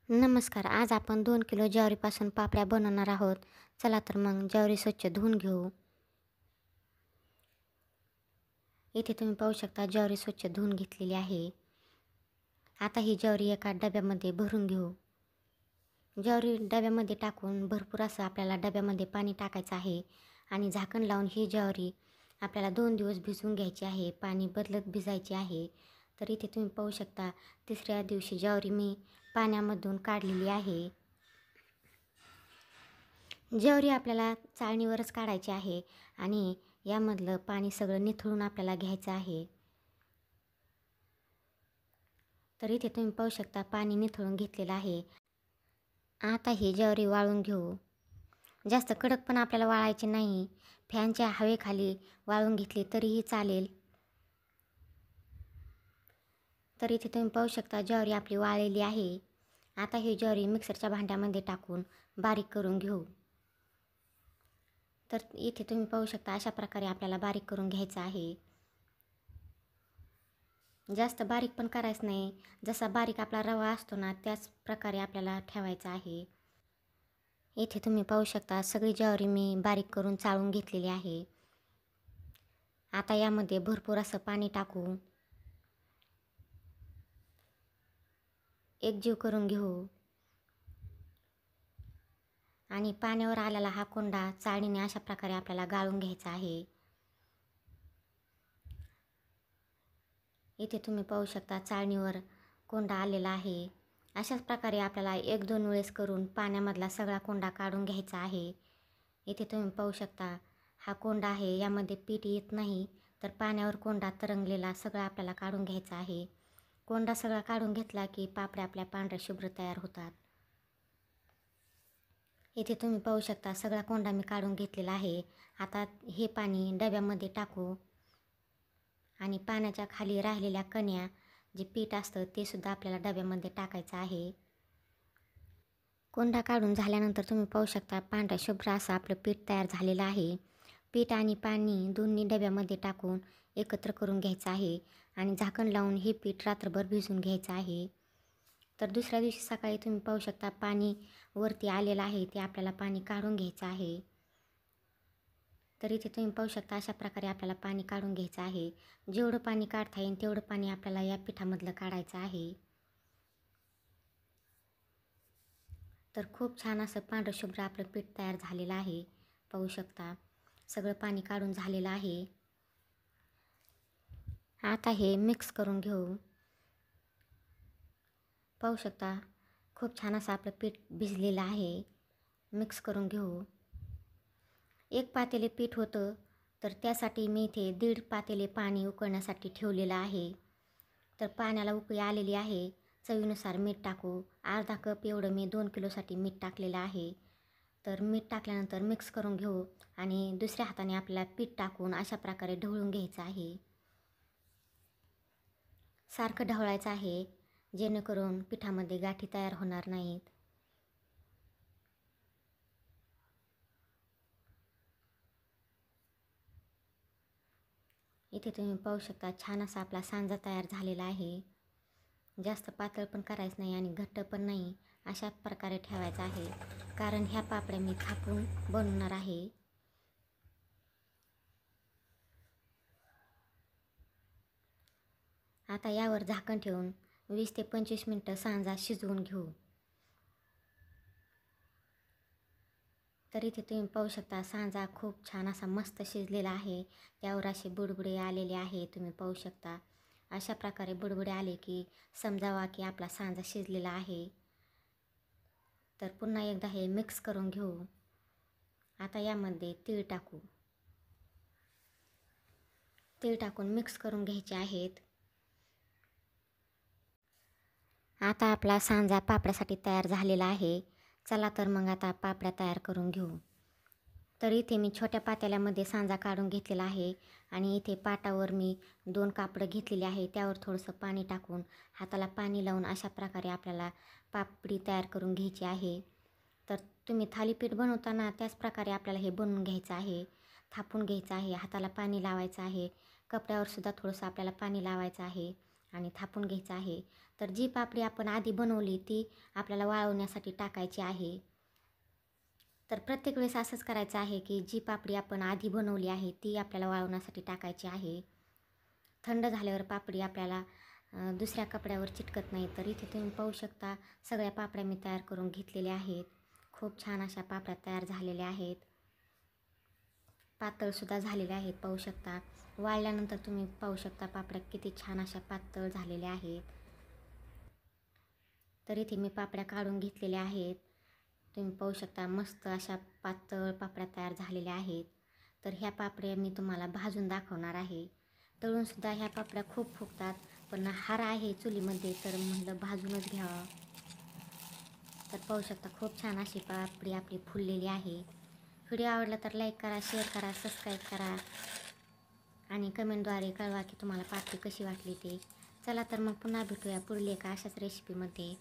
नमस्कार. आज आपण 2 किलो ज्वारीपासून पापड्या बनवणार आहोत. चला तर मग ज्वारी स्वच्छ धुवून घेऊ. इथे तुम्ही पाहू शकता ज्वारी स्वच्छ धुवून घेतलेली आहे. आता ही ज्वारी एका डब्यामध्ये भरून घेऊ. ज्वारी डब्यामध्ये टाकून भरपूर असं आपल्याला डब्यामध्ये पाणी टाकायचं आहे आणि झाकण लावून ही ज्वारी आपल्याला 2 दिवस भिजवून घ्यायची आहे. पाणी बदलत भिजायची आहे. तर इथे तुम्ही पाहू शकता तिसऱ्या दिवशी ज्वारी मी पाण्यामधून काढलेली आहे. ज्वारी आपल्याला चाळणीवरच काढायची आहे आणि यामधलं पाणी सगळं निथळून आपल्याला घ्यायचं आहे. तर इथे तुम्ही पाहू शकता पाणी निथळून घेतलेलं आहे. आता ही ज्वारी वाळून घेऊ. जास्त कडक पण आपल्याला वाळायची नाही. फॅनच्या हवेखाली वाळून घेतली तरीही चालेल. तर इथे तुम्ही पाहू शकता ज्वारी आपली वाळलेली आहे. आता ही ज्वारी मिक्सरच्या भांड्यामध्ये टाकून बारीक करून घेऊ. तर इथे तुम्ही पाहू शकता अशा प्रकारे आपल्याला बारीक करून घ्यायचं आहे. जास्त बारीक पण करायचं नाही. जसा बारीक आपला रवा असतो ना त्याच प्रकारे आपल्याला ठेवायचा आहे. इथे तुम्ही पाहू शकता सगळी ज्वारी मी बारीक करून चाळून घेतलेली आहे. आता यामध्ये भरपूर असं पाणी टाकू. एकजीव करून घेऊ आणि पाण्यावर आलेला हा कोंडा चाळणीने अशा प्रकारे आपल्याला गाळून घ्यायचा आहे. इथे तुम्ही पाहू शकता चाळणीवर कोंडा आलेला आहे. अशाच प्रकारे आपल्याला 1-2 वेळेस करून पाण्यामधला सगळा कोंडा काढून घ्यायचा आहे. इथे तुम्ही पाहू शकता हा कोंडा आहे, यामध्ये पीठ येत नाही. तर पाण्यावर कोंडा तरंगलेला सगळा आपल्याला काढून घ्यायचा आहे. कोंडा सगळा काढून घेतला की पापड्या आपल्या पांढऱ्या शुभ्र तयार होतात. इथे तुम्ही पाहू शकता सगळा कोंडा मी काढून घेतलेला आहे. आता हे पाणी डब्यामध्ये टाकू आणि पाण्याच्या खाली राहिलेल्या कण्या जे पीठ असतं ते सुद्धा आपल्याला डब्यामध्ये टाकायचं आहे. कोंडा काढून झाल्यानंतर तुम्ही पाहू शकता पांढऱ्या शुभ्र असं आपलं पीठ तयार झालेलं आहे. पीठ आणि पाणी दोन्ही डब्यामध्ये टाकून एकत्र करून घ्यायचं आहे आणि झाकण लावून हे पीठ रात्रभर भिजवून घ्यायचं आहे. तर दुसऱ्या दिवशी सकाळी तुम्ही पाहू शकता पाणी वरती आलेलं आहे, ते आपल्याला पाणी काढून घ्यायचं आहे. तर इथे तुम्ही पाहू शकता अशा प्रकारे आपल्याला पाणी काढून घ्यायचं आहे. जेवढं पाणी काढता येईल तेवढं पाणी आपल्याला या पिठामधलं काढायचं आहे. तर खूप छान असं पांढरं शुभ्र आपलं पीठ तयार झालेलं आहे. पाहू शकता सगळं पाणी काढून झालेलं आहे. आता हे मिक्स करून घेऊ. पाहू शकता खूप छान असं आपलं पीठ भिजलेलं आहे. मिक्स करून घेऊ. 1 पातेले पीठ होतं तर त्यासाठी मी इथे 1.5 पातेले पाणी उकळण्यासाठी ठेवलेलं आहे. तर पाण्याला उकळी आलेली आहे. चवीनुसार मीठ टाकू. अर्धा कप एवढं मी 2 किलोसाठी मीठ टाकलेलं आहे. तर मीठ टाकल्यानंतर मिक्स करून घेऊ आणि दुसऱ्या हाताने आपल्याला पीठ टाकून अशा प्रकारे ढवळून घ्यायचं आहे. सारखं ढवळायचं आहे जेणेकरून पिठामध्ये गाठी तयार होणार नाहीत. इथे तुम्ही पाहू शकता छान असा आपला सांजा तयार झालेला आहे. जास्त पातळ पण करायचं नाही आणि घट्ट पण नाही, अशा प्रकारे ठेवायचं आहे. कारण ह्या पापड्या मी थापून बनवणार आहे. आता यावर झाकण ठेवून 20 ते 25 मिनटं सांजा शिजवून घेऊ. तर इथे तुम्ही पाहू शकता सांजा खूप छान असा मस्त शिजलेला आहे. त्यावर असे बुडबुडे आलेले आहे. तुम्ही पाहू शकता अशा प्रकारे बुडबुडे आले की समजावा की आपला सांजा शिजलेला आहे. तर पुन्हा एकदा हे मिक्स करून घेऊ. आता यामध्ये तीळ टाकू. तीळ टाकून मिक्स करून घ्यायचे आहेत. आता आपला सांजा पापड्यासाठी तयार झालेला आहे. चला तर मग आता पापड्या तयार करून घेऊ. तर इथे मी छोट्या पातेल्यामध्ये सांजा काढून घेतलेला आहे आणि इथे पाटावर मी 2 कापडं घेतलेली आहे. त्यावर थोडंसं पाणी टाकून हाताला पाणी लावून अशा प्रकारे आपल्याला पापडी तयार करून घ्यायची आहे. तर तुम्ही थालीपीठ बनवताना त्याच प्रकारे आपल्याला हे बनवून घ्यायचं आहे. थापून घ्यायचं आहे, हाताला पाणी लावायचं आहे, कपड्यावर सुद्धा थोडंसं आपल्याला पाणी लावायचं आहे आणि थापून घ्यायचं आहे. तर जी पापडी आपण आधी बनवली ती आपल्याला वाळवण्यासाठी टाकायची आहे. तर प्रत्येक वेळेस असंच करायचं आहे की जी पापडी आपण आधी बनवली आहे ती आपल्याला वाळवण्यासाठी टाकायची आहे. थंड झाल्यावर पापडी आपल्याला दुसऱ्या कपड्यावर चिटकत नाही. तर इथे तुम्ही पाहू शकता सगळ्या पापड्या मी तयार करून घेतलेल्या आहेत. खूप छान अशा पापड्या तयार झालेल्या आहेत. पातळसुद्धा झालेल्या आहेत पाहू शकता. वाळल्यानंतर तुम्ही पाहू शकता पापड्या किती छान अशा पातळ झालेल्या आहेत. तर इथे मी पापड्या काढून घेतलेल्या आहेत. तुम्ही पाहू शकता मस्त अशा पातळ पापड्या तयार झालेल्या आहेत. तर ह्या पापड्या मी तुम्हाला भाजून दाखवणार आहे. तळूनसुद्धा ह्या पापड्या खूप फुगतात, पण हार आहे चुलीमध्ये तर म्हटलं भाजूनच घ्यावं. तर पाहू शकता खूप छान अशी पापडी आपली फुललेली आहे. व्हिडिओ आवडला तर लाईक करा, शेअर करा, सबस्क्राईब करा आणि कमेंटद्वारे कळवा की तुम्हाला पापडी कशी वाटली ते. चला तर मग पुन्हा भेटूया पुढील एका अशाच रेसिपीमध्ये.